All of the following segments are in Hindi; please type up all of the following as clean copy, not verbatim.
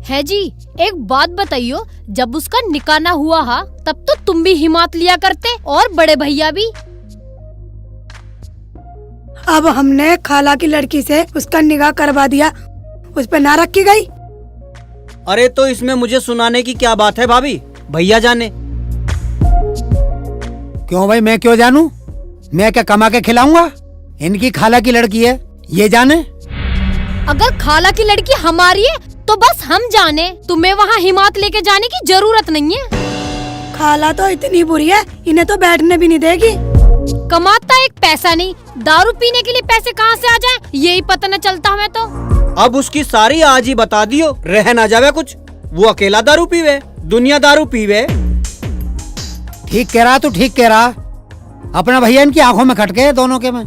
है जी। एक बात बताइयो, जब उसका निकाह ना हुआ हा तब तो तुम भी हिम्मत लिया करते और बड़े भैया भी। अब हमने खाला की लड़की से उसका निकाह करवा दिया, उस पे ना रखी गई। अरे तो इसमें मुझे सुनाने की क्या बात है भाभी, भैया जाने। क्यों भाई, मैं क्यों जानूं? मैं क्या कमा के खिलाऊंगा? इनकी खाला की लड़की है, ये जाने। अगर खाला की लड़की हमारी है तो बस हम जाने, तुम्हें वहाँ हिम्मत लेके जाने की जरूरत नहीं है। खाला तो इतनी बुरी है, इन्हें तो बैठने भी नहीं देगी। कमाता एक पैसा नहीं, दारू पीने के लिए पैसे कहाँ से आ जाएं, यही पता न चलता हमें तो। अब उसकी सारी आज ही बता दियो, रह ना जावे कुछ। वो अकेला दारू पीवे, दुनिया दारू पीवे। ठीक कह रहा, तू ठीक कह रहा। अपना भैया इनकी आंखों में खटके दोनों के में।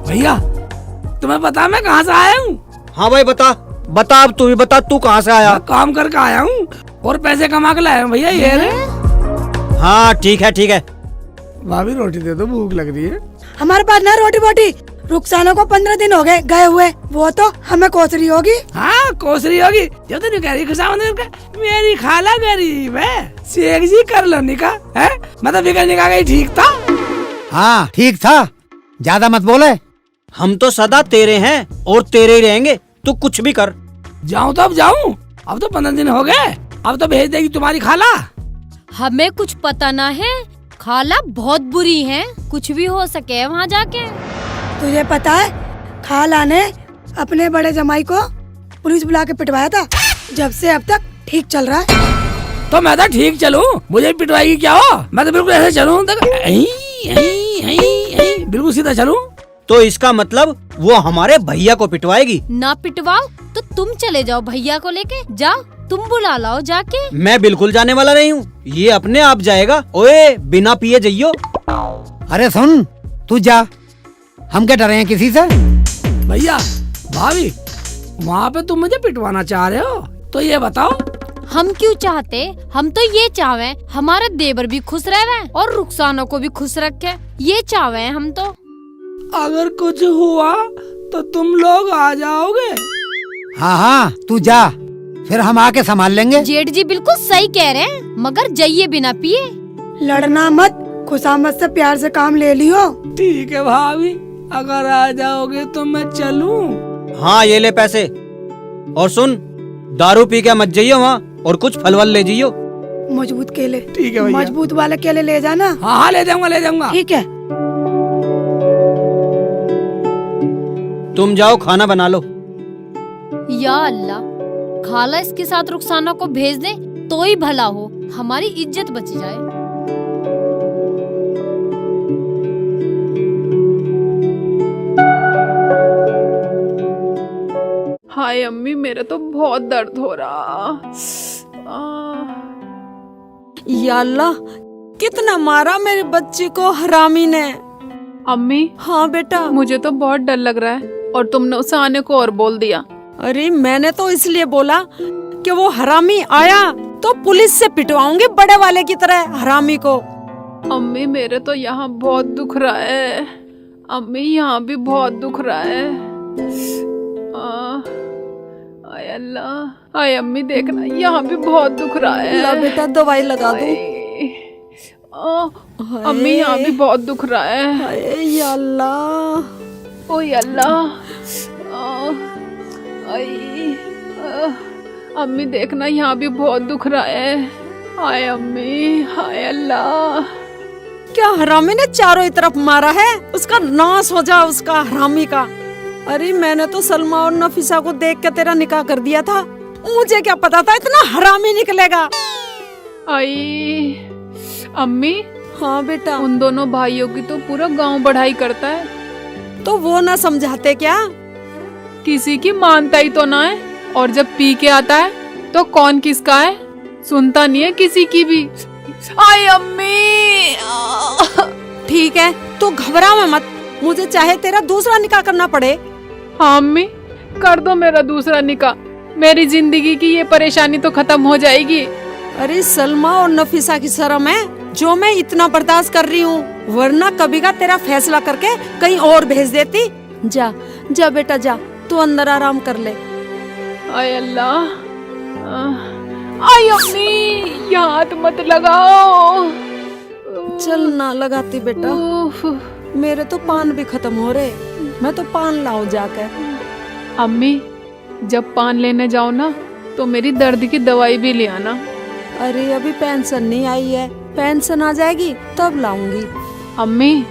भैया तुम्हें पता मैं कहाँ से आया हूँ? हाँ भाई बता बता, अब तू भी बता, तू कहाँ से आया? मैं काम करके आया हूँ और पैसे कमा के लाया हूँ भैया, ये रे। हाँ ठीक है ठीक है। भाभी रोटी दे दो, भूख लग रही है। हमारे पास ना रोटी बोटी। रुखसाना को 15 दिन हो गए गए हुए, वो तो हमें कोस रही होगी। हाँ कोस रही होगी, जो तो नहीं कह रही खुशामद का, मेरी खाला गरीब है, शेख जी कर लो निकाह है। मतलब बिगड़ निकाह गई, ठीक था। हाँ ठीक था, ज्यादा मत बोले। हम तो सदा तेरे हैं और तेरे ही रहेंगे, तू कुछ भी कर। जाऊँ तो अब जाऊँ, अब तो 15 दिन हो गए, अब तो भेज देगी तुम्हारी खाला। हमें कुछ पता ना है, खाला बहुत बुरी है, कुछ भी हो सके वहाँ जाके। तुझे पता है, खाला ने अपने बड़े जमाई को पुलिस बुला के पिटवाया था, जब से अब तक ठीक चल रहा है। तो मैं तो ठीक चलूं, मुझे पिटवाएगी क्या हो? मैं तो बिल्कुल ऐसे चलूं तक, बिल्कुल सीधा चलूं। तो इसका मतलब वो हमारे भैया को पिटवाएगी? ना पिटवाओ तो तुम चले जाओ भैया को लेके, जाओ तुम बुला लाओ जाके। मैं बिल्कुल जाने वाला नहीं हूँ, ये अपने आप जाएगा। ओए बिना पिए जइयो। अरे सुन, तू जा, हम क्या डरे हैं किसी से? भैया भाभी, वहाँ पे तुम मुझे पिटवाना चाह रहे हो, तो ये बताओ। हम क्यों चाहते, हम तो ये चाहवे हमारा देवर भी खुश रहे और रुखसानों को भी खुश रखे, ये चाहवे हम तो। अगर कुछ हुआ तो तुम लोग आ जाओगे? हाँ हाँ तू जा, फिर हम आके संभाल लेंगे। जेठ जी बिल्कुल सही कह रहे हैं, मगर जाइए बिना पिए। लड़ना मत, खुशामद से प्यार से काम ले लियो। ठीक है भाभी, अगर आ जाओगे तो मैं चलूं। हाँ ये ले पैसे, और सुन दारू पी के मत जाइयो वहाँ, और कुछ फलवल ले जाइयो। मजबूत केले। ठीक है भैया। मजबूत वाले केले ले जाना। हाँ हाँ ले जाऊंगा ले जाऊंगा। ठीक है। तुम जाओ खाना बना लो। या अल्लाह, खाला इसके साथ रुखसाना को भेज दे तो ही भला हो, हमारी इज्जत बच जाए। हाय अम्मी, मेरा तो बहुत दर्द हो रहा। या अल्लाह, कितना मारा मेरे बच्चे को हरामी ने। अम्मी। हाँ बेटा। मुझे तो बहुत डर लग रहा है, और तुमने उसे आने को और बोल दिया। अरे मैंने तो इसलिए बोला कि वो हरामी आया तो पुलिस से पिटवाऊंगी बड़े वाले की तरह हरामी को। अम्मी मेरे तो यहाँ बहुत दुख रहा है। अम्मी यहाँ भी बहुत दुख रहा है। आय अल्लाह, आय अम्मी देखना, यहाँ भी बहुत दुख रहा है। ला बेटा दवाई लगा दो। अम्मी यहाँ भी बहुत दुख रहा है। या अल्लाह, ओ या अल्लाह। अम्मी देखना, यहाँ भी बहुत दुख रहा है। हाय अम्मी, हाय अल्लाह। क्या हरामी ने चारों तरफ मारा है, उसका नाश हो जा उसका हरामी का। अरे मैंने तो सलमा और नफीसा को देख के तेरा निकाह कर दिया था, मुझे क्या पता था इतना हरामी निकलेगा। आई अम्मी। हाँ बेटा। उन दोनों भाइयों की तो पूरा गांव बढ़ाई करता है, तो वो ना समझाते क्या? किसी की मानता ही तो ना है, और जब पी के आता है तो कौन किसका है, सुनता नहीं है किसी की भी। आय अम्मी। ठीक है, तू घबरा मत, मुझे चाहे तेरा दूसरा निकाह करना पड़े। हाँ अम्मी, कर दो मेरा दूसरा निकाह, मेरी जिंदगी की ये परेशानी तो खत्म हो जाएगी। अरे सलमा और नफीसा की शर्म है जो मैं इतना बर्दाश्त कर रही हूँ, वरना कभी का तेरा फैसला करके कहीं और भेज देती। जा जा बेटा जा, तू अंदर आराम कर ले। आय अल्लाह, आई अम्मी, यहाँ हाथ मत लगाओ। चल ना लगाती बेटा, उफ। मेरे तो पान भी खत्म हो रहे, मैं तो पान लाऊं जाकर। अम्मी, जब पान लेने जाओ ना तो मेरी दर्द की दवाई भी ले आना। अरे अभी पेंशन नहीं आई है, पेंशन आ जाएगी तब लाऊंगी। अम्मी,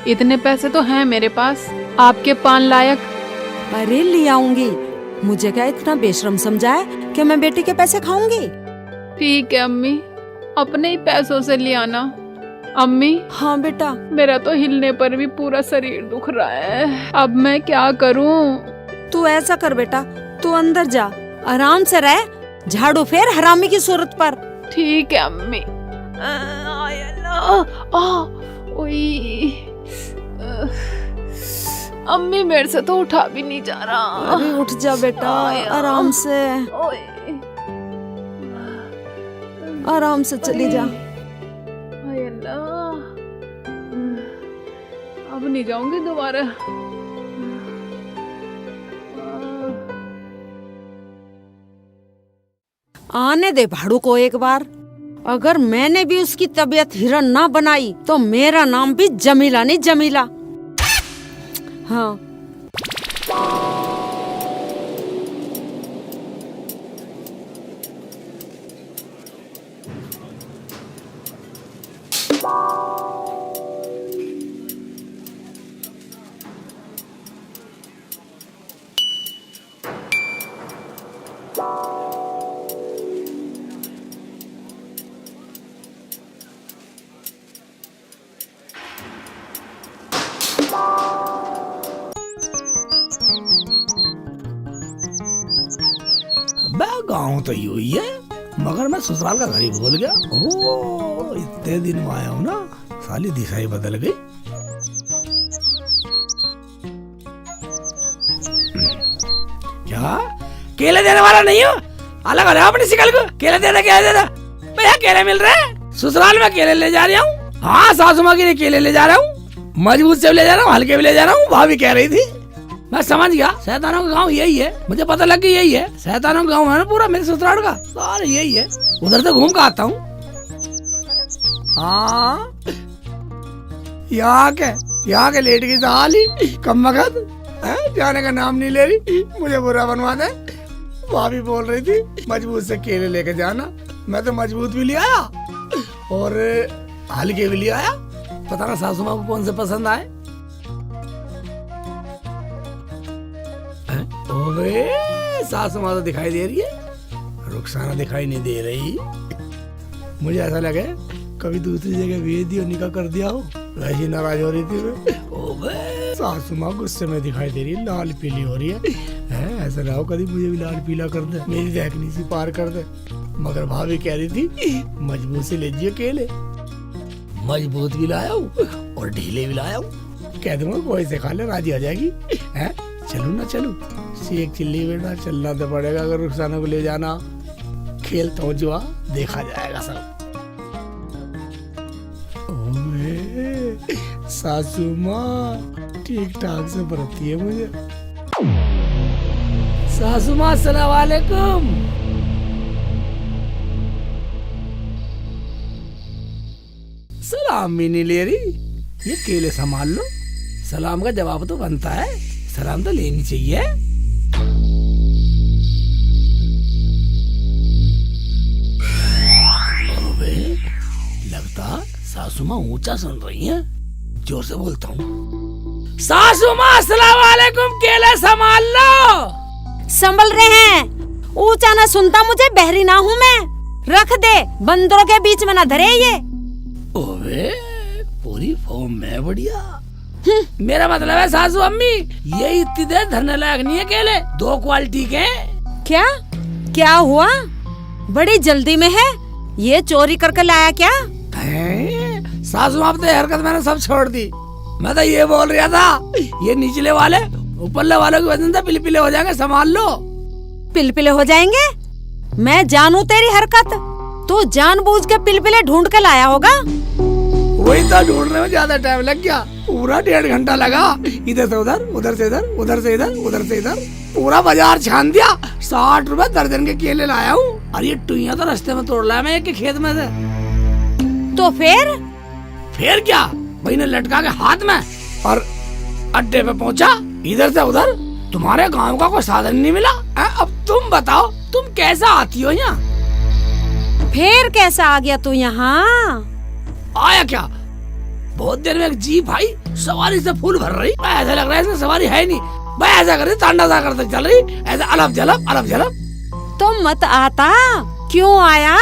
इतने पैसे तो हैं मेरे पास, आपके पान लायक। अरे ले आऊंगी, मुझे क्या इतना बेशरम समझा है कि मैं बेटी के पैसे खाऊंगी? ठीक है अम्मी, अपने ही पैसों से ले आना। अम्मी, हाँ बेटा। मेरा तो हिलने पर भी पूरा शरीर दुख रहा है, अब मैं क्या करूं? तू ऐसा कर बेटा, तू अंदर जा, आराम से रह, झाड़ू फेर हरामी की सूरत पर। ठीक है अम्मी। आय अल्लाह, ओई। अम्मी, मेरे से तो उठा भी नहीं जा रहा। अरे उठ जा बेटा, आराम से, ओए। आराम से चली जा। आय अल्लाह, अब नहीं जाऊंगी दोबारा। आने दे भाड़ू को एक बार, अगर मैंने भी उसकी तबीयत हिरन ना बनाई तो मेरा नाम भी जमीला नहीं जमीला। हाँ गाँव तो यू ही है, मगर मैं ससुराल का घर ही भूल गया। ओ, इतने दिन में आया हूँ ना, साली दिशा ही बदल गई। क्या केले देने वाला नहीं हो? अलग हो रहा अपनी शिकल को। केले देना क्या देना भैया, केले मिल रहे हैं ससुराल में, केले ले जा रहा हूँ। हाँ, सासू माँ के लिए केले ले जा रहा हूँ, मजबूत से भी ले जा रहा हूँ, हल्के भी ले जा रहा हूँ। भाभी कह रही थी, मैं समझ गया, शैतानों का गांव यही है, मुझे पता लग गया यही है, शैतानों का गांव है ना पूरा मेरे ससुराल का, सारे यही है। उधर से घूम कर आता हूँ। हाँ, यहाँ के लेट की साली कम वक्त जाने का नाम नहीं ले रही, मुझे बुरा बनवा दे। भाभी बोल रही थी मजबूत से केले लेके जाना, मैं तो मजबूत भी ले आया और हल्के भी ले आया। पता ना सासू माँ को कौन से पसंद आए। ओए, सासू माँ तो दिखाई दे रही है, रुखसाना दिखाई नहीं दे रही। मुझे ऐसा लगे कभी दूसरी जगह भेज दिया, निकाह कर दिया हो, वैसी नाराज हो रही थी मैं। ओए, सासू माँ गुस्से में दिखाई दे रही है, लाल पीली हो रही है। ऐसा ना हो कभी मुझे भी लाल पीला कर दे, मेरी देखनी सी पार कर दे। मगर भाभी कह रही थी मजबूत से लीजिए केले, मजबूत भी लाया हूँ और ढीले भी लाया हूँ, कह दूंगा कोई से खा ले, राजी आ जाएगी। है चलू ना चलू, सीख चिल्ली बेटा, चलना तो पड़ेगा अगर रुखसाना को ले जाना। खेलता हूँ जुआ, देखा जाएगा सब। ओए, सासू माँ ठीक ठाक से बरती है मुझे। सासू माँ अस्सलाम वालेकुम। सलाम भी नहीं ले रही, ये केले संभाल लो। सलाम का जवाब तो बनता है, सलाम तो लेनी चाहिए। ओबे, लगता सासू माँ ऊंचा सुन रही हैं, जोर से बोलता हूँ। सासू माँ अस्सलाम वालेकुम, केले संभाल लो। संभल रहे हैं, ऊंचा ना सुनता मुझे, बहरी ना हूँ मैं, रख दे, बंदरों के बीच में ना धरे ये। ओबे, पूरी फॉर्म में बढ़िया। मेरा मतलब है सासू अम्मी, ये इतनी देर धरने लायक नहीं है केले, 2 क्वालिटी के। क्या क्या हुआ, बड़ी जल्दी में है, ये चोरी करके लाया क्या? सासू आप तो हरकत मैंने सब छोड़ दी, मैं तो ये बोल रहा था ये निचले वाले ऊपरले वालों की वजह से पिलपिले हो जाएंगे, संभाल लो। पिलपिले हो जाएंगे? मैं जानू तेरी हरकत, तू जानबूझ के पिलपिले ढूंढ के लाया होगा। वही तो ढूंढने में ज्यादा टाइम लग गया, पूरा 1.5 घंटा लगा, इधर से उधर, उधर से इधर, उधर से इधर, उधर से इधर। पूरा बाजार छान दिया। 60 रुपए दर्जन के केले लाया हूँ। और ये टुइयां तो रास्ते में तोड़ लाया मैं एक के खेत में से। तो फिर क्या, भाई ने लटका के हाथ में और अड्डे पे पहुंचा। इधर से उधर तुम्हारे गांव का कोई साधन नहीं मिला। अब तुम बताओ तुम कैसा आती हो यहाँ? फिर कैसा आ गया तू यहाँ? आया क्या, बहुत देर में एक जीप आई, सवारी से फूल भर रही। ऐसा लग रहा है इसमें सवारी है नहीं। भाई ऐसा कर रही, तांडा सा करते चल रही, ऐसा अलग झलक। तो मत आता, क्यों आया?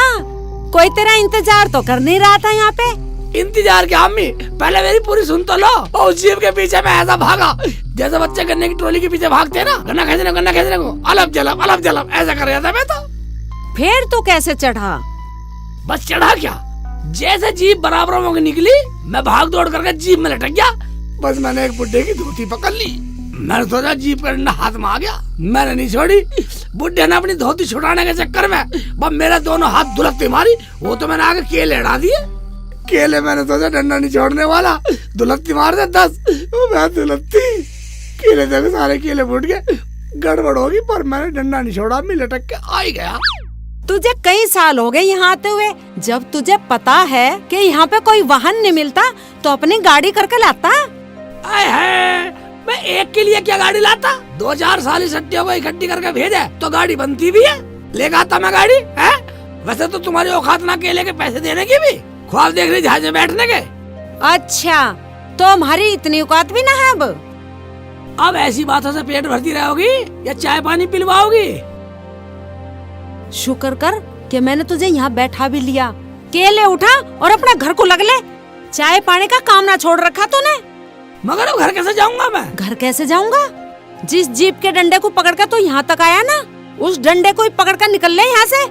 कोई तेरा इंतजार तो कर नहीं रहा था यहाँ पे। इंतजार क्या अम्मी, पहले मेरी पूरी सुन तो लो। और जीप के पीछे मैं ऐसा भागा जैसे बच्चे गन्ने की ट्रॉली के पीछे भागते हैं ना, गन्ना खींचने को। अलग झलक ऐसा कर रहा था मैं तो। फिर तू कैसे चढ़ा? बस चढ़ा क्या, जैसे जीप बराबर होकर निकली मैं भाग दौड़ करके जीप में लटक गया। बस मैंने एक बुड्ढे की धोती पकड़ ली। मैंने सोचा जीप का डंडा हाथ में आ गया, मैंने नहीं छोड़ी। बुड्ढे ने अपनी धोती छुड़ाने के चक्कर में बस मेरे दोनों हाथ दुलकती मारी। वो तो मैंने आगे केले अड़ा दिए। केले मैंने सोचा डंडा नहीं छोड़ने वाला, दुलकती मार दे 10। मैं दुलकती, केले देखे सारे केले फूट गए। गड़बड़ होगी, पर मैंने डंडा नहीं छोड़ा, मैं लटक के आ ही गया। तुझे कई साल हो गए यहाँ आते हुए। जब तुझे पता है कि यहाँ पे कोई वाहन नहीं मिलता तो अपनी गाड़ी करके लाता। मैं एक के लिए क्या गाड़ी लाता? 2-4 साल इस हट्टियों को इकट्ठी करके भेजे तो गाड़ी बनती भी है। लेकर आता मैं गाड़ी है। वैसे तो तुम्हारी औकात ना केले के पैसे देने की भी, ख्वाब देख रही जहाज में बैठने के। अच्छा, तो हमारी इतनी औकात भी ना है अब ऐसी बातों से पेट भरती रहोगी या चाय पानी पिलवाओगी? शुक्र कर कि मैंने तुझे यहाँ बैठा भी लिया। केले उठा और अपने घर को लग ले। चाय पानी का काम ना छोड़ रखा तूने। मगर अब घर कैसे जाऊंगा मैं? घर कैसे जाऊंगा? जिस जीप के डंडे को पकड़ कर तू यहाँ तक आया ना, उस डंडे को ही पकड़ कर निकल ले यहाँ से।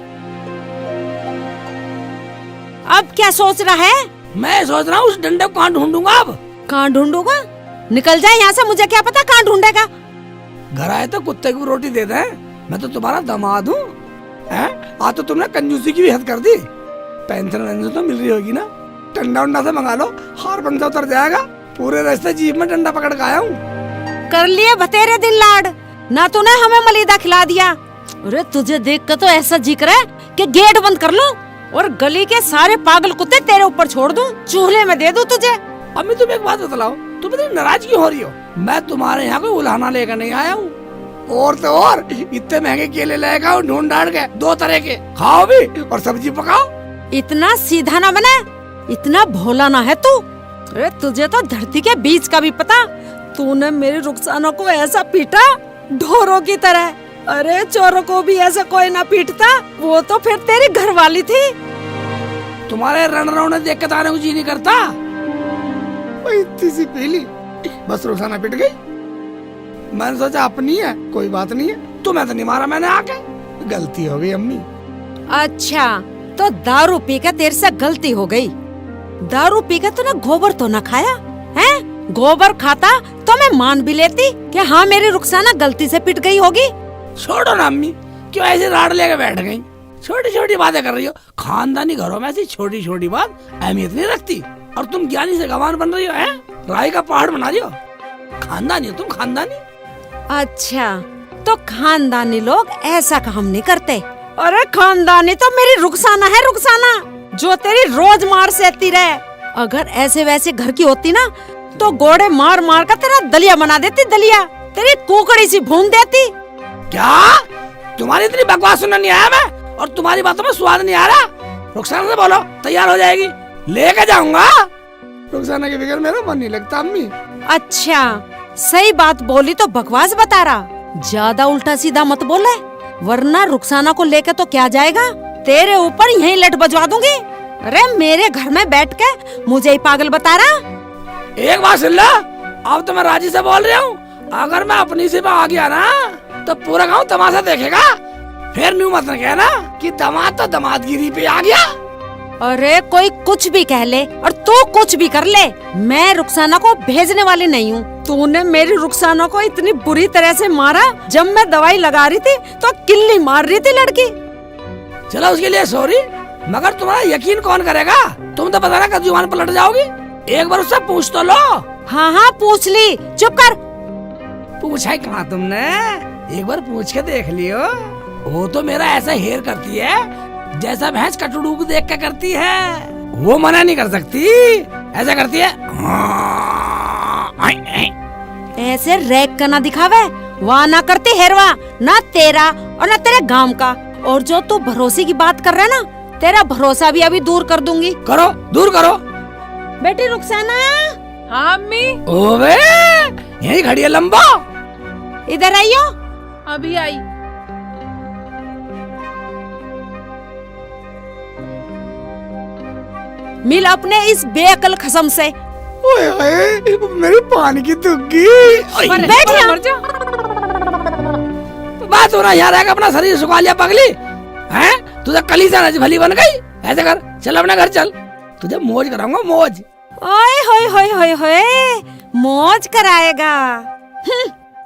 अब क्या सोच रहा है? मैं सोच रहा हूँ उस डंडे को कहाँ ढूंढूंगा। अब कहाँ ढूंढूंगा? निकल जाए यहाँ से, मुझे क्या पता कहाँ ढूंढेगा। घर आए तो कुत्ते को रोटी दे दे। मैं तो तुम्हारा दामाद हूँ। आज तो तुमने कंजूसी की भी हद कर दी। पेंशन तो मिल रही होगी ना, डंडा उंडा से मंगा लो, हार बन उतर जाएगा। पूरे रास्ते जीप में डंडा पकड़ के आया हूँ। कर लिए बतेरे दिल लाड, ना तूने हमें मलीदा खिला दिया। अरे तुझे देख कर तो ऐसा जी रहा है कि गेट बंद कर लूं और गली के सारे पागल कुत्ते तेरे ऊपर छोड़ दूं, चूल्हे में दे दूं तुझे। अम्मी तुम एक बात बतलाओ, तुम इतनी नाराज क्यों हो रही हो? मैं तुम्हारे यहाँ कोई उलाहना लेकर नहीं आया हूँ। और तो और इतने महंगे केले लेकर आओ ढूंढ ढांड के, 2 तरह के, खाओ भी और सब्जी पकाओ। इतना सीधा ना बने, इतना भोला ना है तू। अरे तुझे तो धरती के बीच का भी पता। तूने मेरी रुखसाना को ऐसा पीटा ढोरों की तरह। अरे चोरों को भी ऐसा कोई ना पीटता, वो तो फिर तेरी घरवाली थी। तुम्हारे रण रौने देख के आने को जी नहीं करता। इतनी सी पीली, बस रुखसाना पिट गई। मैंने सोचा अपनी है, कोई बात नहीं है। तुम्हें तो नहीं मारा मैंने आके, गलती हो गई अम्मी। अच्छा, तो दारू पी के तेरे से गलती हो गई। दारू पी के तूने गोबर तो न खाया है? गोबर खाता तो मैं मान भी लेती कि हाँ मेरी रुखसाना गलती से पिट गई होगी। छोड़ो ना अम्मी, क्यों ऐसे राड लेके बैठ गई? छोटी छोटी बातें कर रही हो। खानदानी घरों में ऐसी छोटी छोटी बात अहमियत नहीं रखती। और तुम ज्ञानी से गवान बन रही हो, है? राई का पहाड़ बना रही हो। खानदानी हो तुम, खानदानी। अच्छा, तो खानदानी लोग ऐसा काम नहीं करते। अरे खानदानी तो मेरी रुखसाना है, रुखसाना, जो तेरी रोज मार सहती रहे। अगर ऐसे वैसे घर की होती ना तो गोड़े मार मार कर तेरा दलिया बना देती, दलिया तेरी कुकड़ी सी भून देती। क्या तुम्हारी इतनी बकवास सुनने नहीं आया मैं, और तुम्हारी बातों में स्वाद नहीं आ रहा? रुखसाना से बोलो तैयार हो जाएगी, लेके जाऊंगा। रुखसाना के बगैर मेरा मन नहीं लगता अम्मी। अच्छा, सही बात बोली तो बकवास बता रहा। ज्यादा उल्टा सीधा मत बोले, वरना रुखसाना को लेके तो क्या जाएगा, तेरे ऊपर यही लट बजवा दूंगी। अरे मेरे घर में बैठ के मुझे ही पागल बता रहा। एक बात सुन लो, अब तो मैं राजी से बोल रहा हूँ। अगर मैं अपनी से आ गया ना तो पूरा गांव तमाशा देखेगा। फिर न्यू मत कहना कि दामाद तो दामादगिरी पे आ गया। अरे कोई कुछ भी कह ले और तू कुछ भी कर ले, मैं रुखसाना को भेजने वाली नहीं हूँ। तूने मेरी रुखसाना को इतनी बुरी तरह से मारा, जब मैं दवाई लगा रही थी तो किल्ली मार रही थी लड़की। चलो उसके लिए सॉरी, मगर तुम्हारा यकीन कौन करेगा? तुम तो पता ना कब जुबान पलट जाओगी। एक बार उससे पूछ तो लो। हाँ हाँ पूछ ली, चुप कर। पूछा ही कहाँ तुमने? एक बार पूछ के देख लियो। वो तो मेरा ऐसा हेयर करती है जैसा भैंस कटड़ू को देख के करती है। वो मना नहीं कर सकती, ऐसा करती है। ऐसे रैक का ना दिखावे, वहाँ ना करते हेरवा, ना तेरा और ना तेरे गांव का। और जो तू भरोसे की बात कर रहा है ना, तेरा भरोसा भी अभी दूर कर दूंगी। करो, दूर करो। बेटी रुखसाना, हाँ अम्मी, ओबे यही खड़ी है लंबा। इधर आइयो। अभी आई। मिल अपने इस बेअकल खसम से। ओए ओए, मेरी पानी की दुग्गी। बैठ यहाँ। मर जा। बात हो रहा यार है कि अपना शरीर सुखा लिया पगली हैं? तुझे कली से नज भली बन गई। ऐसे कर, चल अपना घर चल, तुझे मौज कराऊंगा मौज। ओए होए होए होए होए, मौज कराएगा।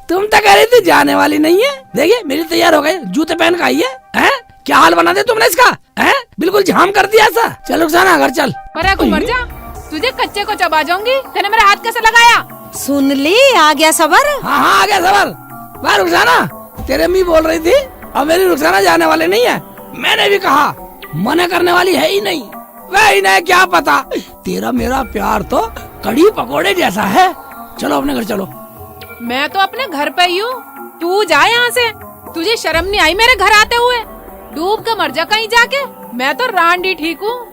तुम तो कह रही थी जाने वाली नहीं है। देखिए मेरी तैयार हो गई, जूते पहन के आई है, हैं? क्या हाल बना दे तुमने इसका, हैं? बिल्कुल झाम कर दिया ऐसा। चल रुखसाना घर चल। पर को मर जा, तुझे कच्चे को चबा जाऊंगी। तेने मेरा हाथ कैसे लगाया? सुन ली, आ गया सबर। हाँ हाँ आ गया सबर। वाह रुखसाना, तेरे अम्मी बोल रही थी अब मेरी रुखसाना जाने वाली नहीं है। मैंने भी कहा मना करने वाली है ही नहीं। वह इन्हें क्या पता, तेरा मेरा प्यार तो कड़ी पकोड़े जैसा है। चलो अपने घर चलो। मैं तो अपने घर पे ही हूँ, तू जा यहाँ से। तुझे शर्म नहीं आई मेरे घर आते हुए? डूब के मर जा कहीं जाके, मैं तो रांडी ठीक हूँ।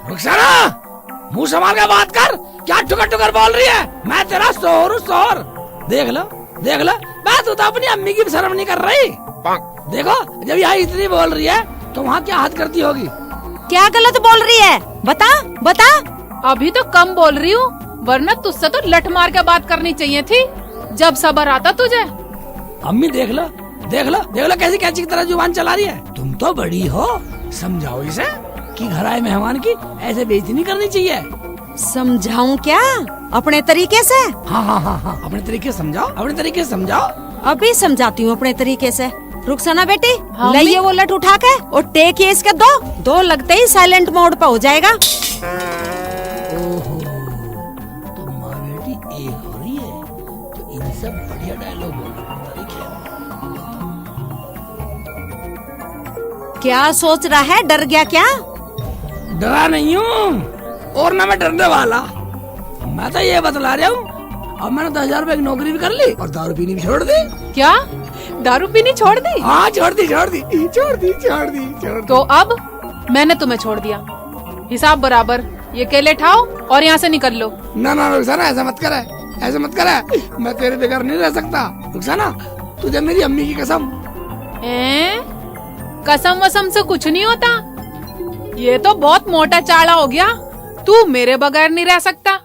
रुखसाना मुंह संभाल के बात कर, क्या टुकर टुकर बोल रही है? मैं तेरा शोहर हूँ शोहर। देख लो देख लो, बात तो अपनी अम्मी की भी शर्म नहीं कर रही। देखो जब यहाँ इतनी बोल रही है तो वहाँ क्या हाथ करती होगी। क्या गलत बोल रही है? बता बता। अभी तो कम बोल रही हूँ, वरना तुझसे तो लठ मार के बात करनी चाहिए थी जब सबर आता तुझे। अम्मी देख लो देख लो देख लो कैसी कैची की तरह जुबान चला रही है। तुम तो बड़ी हो, समझाओ इसे कि घर आए मेहमान की ऐसे बेइज्जती नहीं करनी चाहिए। समझाऊं क्या अपने तरीके से? हाँ हाँ हाँ हाँ अपने तरीके से समझाओ, अपने तरीके से समझाओ। अभी समझाती हूँ अपने तरीके से। रुखसाना बेटी, हाँ, लाइए वो लठ उठा के और टेक ये इसके दो लगते ही साइलेंट मोड पे हो जाएगा। ओहो, तो माँ बेटी एक हो रही है तो इनसे बढ़िया डायलॉग बोलना पड़ता है। क्या सोच रहा है? डर गया क्या? डरा नहीं हूँ और ना मैं डरने वाला। मैं तो ये बतला रहा हूँ, अब मैंने 10,000 रुपए की नौकरी भी कर ली और दारू पीनी भी छोड़ दी। क्या दारू पीनी छोड़ दी? हाँ छोड़ दी छोड़ दी छोड़ दी छोड़ दी छोड़ दी। तो अब मैंने तुम्हें छोड़ दिया, हिसाब बराबर। ये केले ठाओ और यहाँ से निकल लो। ना ना रुखसाना ऐसा मत करे, ऐसा मत करे। मैं तेरे बगैर नहीं रह सकता रुखसाना, तुझे मेरी अम्मी की कसम। कसम वसम से कुछ नहीं होता, ये तो बहुत मोटा चाड़ा हो गया। तू मेरे बगैर नहीं रह सकता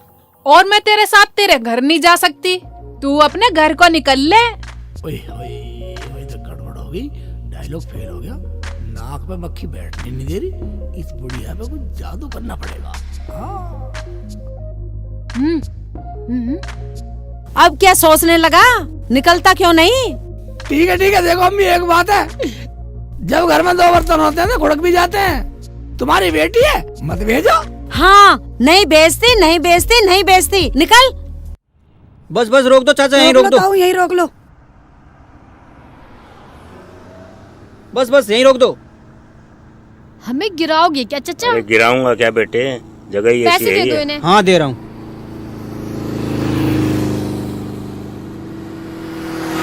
और मैं तेरे साथ तेरे घर नहीं जा सकती। तू अपने घर को निकल ले। ओए ओए ओए तो गड़बड़ हो गई, डायलॉग फेल हो गया। नाक पे मक्खी बैठने नहीं दे रही, इस बुढ़िया पे कुछ जादू करना पड़ेगा। हाँ। अब क्या सोचने लगा? निकलता क्यों नहीं? ठीक है देखो अम्मी एक बात है, जब घर में 2 बर्तन होते हैं तो घुड़क भी जाते हैं। तुम्हारी बेटी है मत भेजो। हाँ, नहीं बेचती नहीं बेचती नहीं बेचती, निकल। बस बस रोक दो चाचा, यहीं रोक दो। ताऊ, यहीं रोक लो। बस बस यहीं रोक दो। हमें गिराओगे क्या चाचा? अरे गिराऊंगा क्या बेटे, जगह ही ऐसी पैसे है दे दो ये। इन्हें। हाँ दे रहा हूँ,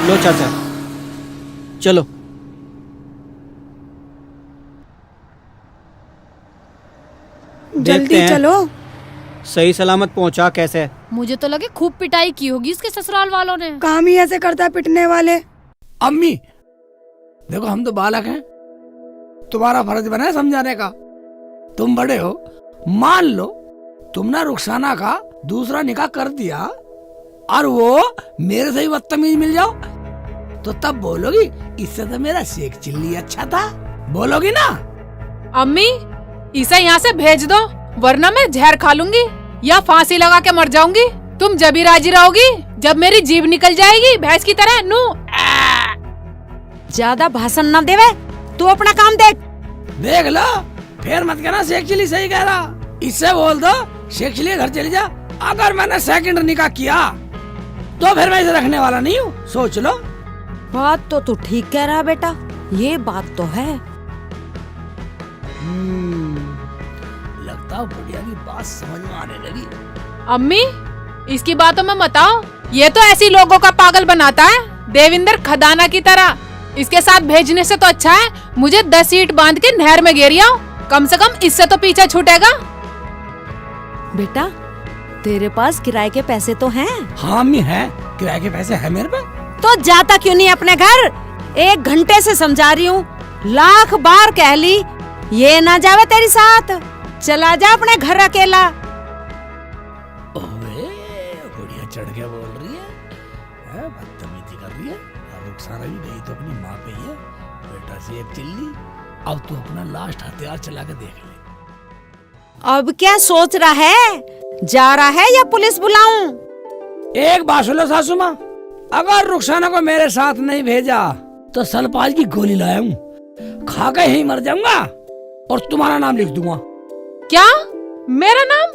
लो चाचा चलो। देखते जल्दी हैं चलो। सही सलामत पहुंचा कैसे। मुझे तो लगे खूब पिटाई की होगी इसके ससुराल वालों ने। काम ही ऐसे करता है पिटने वाले। अम्मी देखो हम तो बालक हैं, तुम्हारा फर्ज बना है समझाने का। तुम बड़े हो, मान लो तुमने रुखसाना का दूसरा निकाह कर दिया और वो मेरे से ही बदतमीज मिल जाओ तो तब बोलोगी इससे तो मेरा शेख चिल्ली अच्छा था, बोलोगी ना? अम्मी इसे यहाँ से भेज दो, वरना मैं जहर खा लूंगी या फांसी लगा के मर जाऊंगी। तुम जब ही राजी रहोगी जब मेरी जीभ निकल जाएगी भैंस की तरह। नू ज्यादा भाषण न देवे, तू अपना काम देख। देख लो फिर मत कहना शेख चिल्ली सही कह रहा। इससे बोल दो शेख चिल्ली घर चली जा। अगर मैंने सेकंड निकाह किया तो फिर मैं इसे रखने वाला नहीं हूँ, सोच लो। बात तो तू ठीक कह रहा बेटा, ये बात तो है। लगता बुढ़िया की बात समझ में आने लगी। अम्मी इसकी बातों में मत आओ, ये तो ऐसी लोगों का पागल बनाता है, देविंदर खदाना की तरह। इसके साथ भेजने से तो अच्छा है मुझे 10 ईंट बांध के नहर में गिर आओ, कम से कम इससे तो पीछा छूटेगा। बेटा तेरे पास किराए के पैसे तो हैं? हाँ अम्मी है, किराए के पैसे है मेरे पास। तो जाता क्यों नहीं अपने घर? 1 घंटे से समझा रही हूँ, लाख बार कह ली ये ना जावे तेरे साथ, चला जा अपने घर अकेला। ओए बुढ़िया चढ़ के बोल रही है, बदतमीजी कर रही है। और रुखसाना भी गई तो अपनी माँ पे ही है। बेटा से एक चिल्ली, अब तू अपना लास्ट हथियार चला के देख ले। अब क्या सोच रहा है, जा रहा है या पुलिस बुलाऊं? एक बात सुनो सासू माँ, अगर रुखसाना को मेरे साथ नहीं भेजा तो सलपाज की गोली लाया हूँ, खा के ही मर जाऊंगा और तुम्हारा नाम लिख दूंगा। क्या मेरा नाम?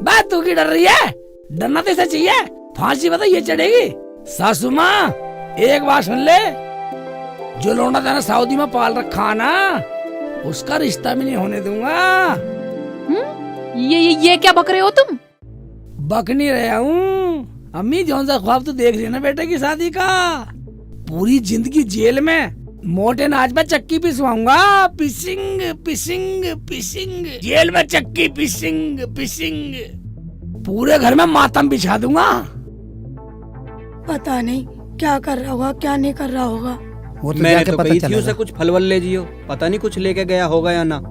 बात तू की डर रही है? डरना तो इसे चाहिए, फांसी बता ये चढ़ेगी। सासू माँ एक बात सुन ले, जो लौंडा तेने सऊदी में पाल रखा ना, उसका रिश्ता भी नहीं होने दूंगा। ये क्या बक रहे हो तुम? बक नहीं रहा हूँ अम्मी, जौन सा ख्वाब तो देख रही है ना बेटे की शादी का, पूरी जिंदगी जेल में मोटे नाच में चक्की पिसवाऊंगा, पिसिंग पिसिंग पिसिंग, जेल में चक्की पिसिंग पिसिंग, पूरे घर में मातम बिछा दूंगा। पता नहीं क्या कर रहा होगा, क्या नहीं कर रहा होगा। वो तो मैंने जाके तो पता कही थी चलेगा। उसे कुछ फलवल ले जियो, पता नहीं कुछ लेके गया होगा या ना।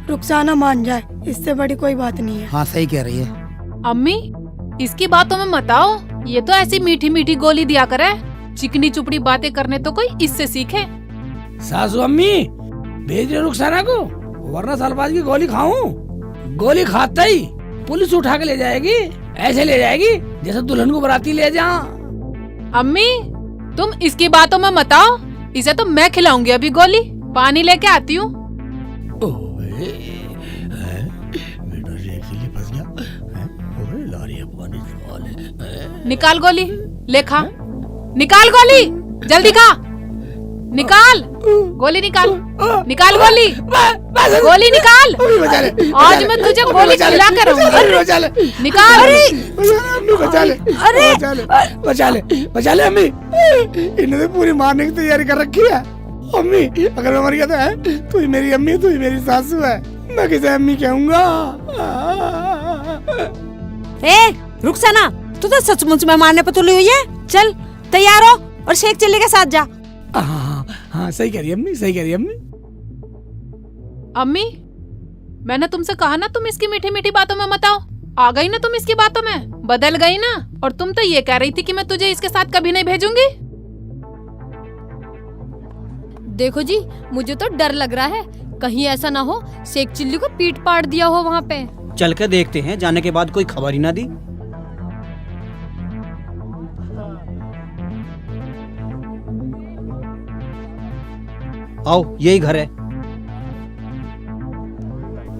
रुखसाना मान जाए, इससे बड़ी कोई बात नहीं है। हाँ सही कह रही है। अम्मी इसकी बातों में मत आओ, ये तो ऐसी मीठी मीठी गोली दिया करे, चिकनी चुपड़ी बातें करने तो कोई इससे सीखे। सासू अम्मी भेज रहे रुखसाना को, वरना सालबाज की गोली खाऊं। गोली खाते ही पुलिस उठा के ले जाएगी, ऐसे ले जाएगी जैसे दुल्हन को बराती ले जा। अम्मी तुम इसकी बातों में मत आओ, इसे तो मैं खिलाऊंगी अभी गोली। पानी लेके आती हूँ। बेटा से एक्चुअली फंस गया। ओए लारी है पानी वाले। निकाल गोली, ले खा, निकाल गोली, जल्दी खा, निकाल गोली, निकाल निकाल गोली, गोली निकाल। आज मैं तुझे गोली खिला कर रहूंगी, निकाल। बचा ले अम्मी, इन्होंने तो पूरी मारने की तैयारी कर रखी है। अम्मी अगर मैं मर गया तो है, तू ही मेरी अम्मी, तू ही मेरी सासू है, मैं किसे अम्मी कहूँगा। ए रुखसाना, तू तो सचमुच में मारने पर तुली हुई है। चल तैयार हो और शेख चिल्ली के साथ जा। हाँ सही कह रही अम्मी, सही कह रही अम्मी। अम्मी मैंने तुमसे कहा ना तुम इसकी मीठी मीठी बातों में मत आओ, आ गई ना तुम इसकी बातों में, बदल गई ना। और तुम तो ये कह रही थी कि मैं तुझे इसके साथ कभी नहीं भेजूंगी। देखो जी, मुझे तो डर लग रहा है, कहीं ऐसा ना हो शेख चिल्ली को पीट पाट दिया हो वहाँ पे। चल के देखते हैं, जाने के बाद कोई खबर ही ना दी। आओ यही घर है।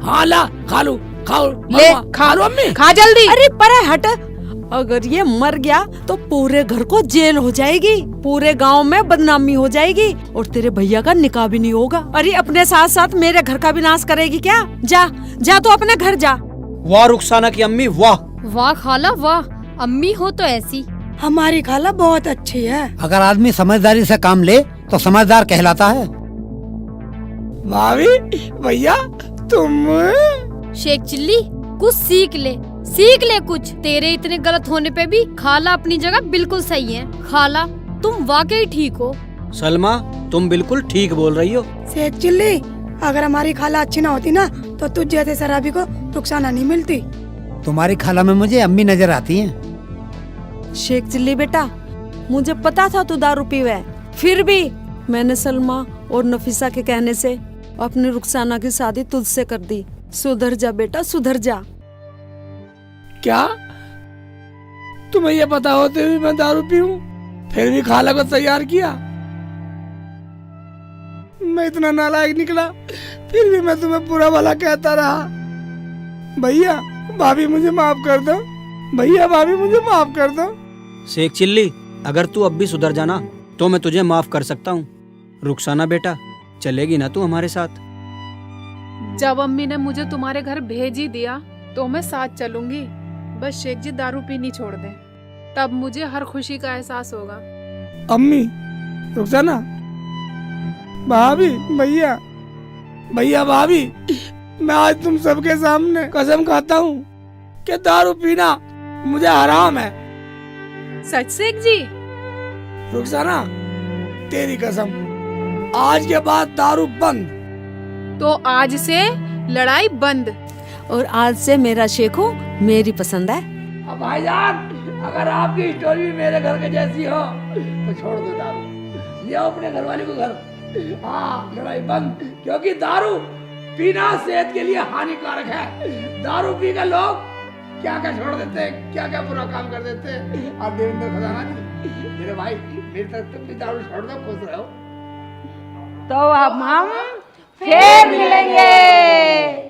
हाँ ला खा लो, खाओ ले खा लो अम्मी। खा जल्दी। अरे परे हट, अगर ये मर गया तो पूरे घर को जेल हो जाएगी, पूरे गांव में बदनामी हो जाएगी और तेरे भैया का निकाह भी नहीं होगा। अरे अपने साथ साथ मेरे घर का भी नाश करेगी क्या? जा जा तो अपने घर जा। वाह रुखसाना की अम्मी वाह। वाह खाला वाह, अम्मी हो तो ऐसी। हमारी खाला बहुत अच्छी है। अगर आदमी समझदारी से काम ले तो समझदार कहलाता है। भाभी भैया तुम शेख चिल्ली कुछ सीख ले कुछ। तेरे इतने गलत होने पे भी खाला अपनी जगह बिल्कुल सही है। खाला तुम वाकई ठीक हो। सलमा तुम बिल्कुल ठीक बोल रही हो। शेख चिल्ली, अगर हमारी खाला अच्छी ना होती ना तो तुझ जैसे शराबी को रुखसाना नहीं मिलती। तुम्हारी खाला में मुझे अम्मी नजर आती हैं। शेख चिल्ली बेटा, मुझे पता था तू दारू पीवे है, फिर भी मैंने सलमा और नफीसा के कहने से अपनी रुखसाना की शादी तुझसे कर दी। सुधर जा बेटा, सुधर जा। क्या तुम्हें ये पता होते हुए मैं दारू पीऊं, फिर भी खाला को तैयार किया? मैं इतना नालायक निकला, फिर भी मैं तुम्हें बुरा भला कहता रहा। भैया भाभी मुझे माफ कर दो, भैया भाभी मुझे माफ कर दो। शेख चिल्ली अगर तू अब भी सुधर जाना तो मैं तुझे माफ कर सकता हूँ। रुखसाना बेटा, चलेगी ना तू हमारे साथ? जब अम्मी ने मुझे तुम्हारे घर भेज ही दिया तो मैं साथ चलूंगी। बस शेख जी दारू पीनी छोड़ दें, तब मुझे हर खुशी का एहसास होगा। अम्मी, रुखसाना, भाभी, भैया, भैया, भाभी, मैं आज तुम सबके सामने कसम खाता हूँ कि दारू पीना मुझे हराम है। सच शेख जी? रुखसाना, तेरी कसम, आज के बाद दारू बंद। तो आज से लड़ाई बंद। और आज से मेरा शेखू मेरी पसंद है। अब भाईजान, अगर आपकी स्टोरी भी मेरे घर के जैसी हो तो छोड़ दो दारू, ले आओ अपने घर वाले को घर। हाँ, लड़ाई बंद, क्योंकि दारू पीना सेहत के लिए हानिकारक है। दारू पी कर लोग क्या क्या छोड़ देते हैं, क्या क्या बुरा काम कर देते हैं। और देवेंद्र खजाना जी, मेरे भाई, मेरी तरफ तुम भी दारू छोड़ दो, खुश रहो। तो अब हम फिर मिलेंगे।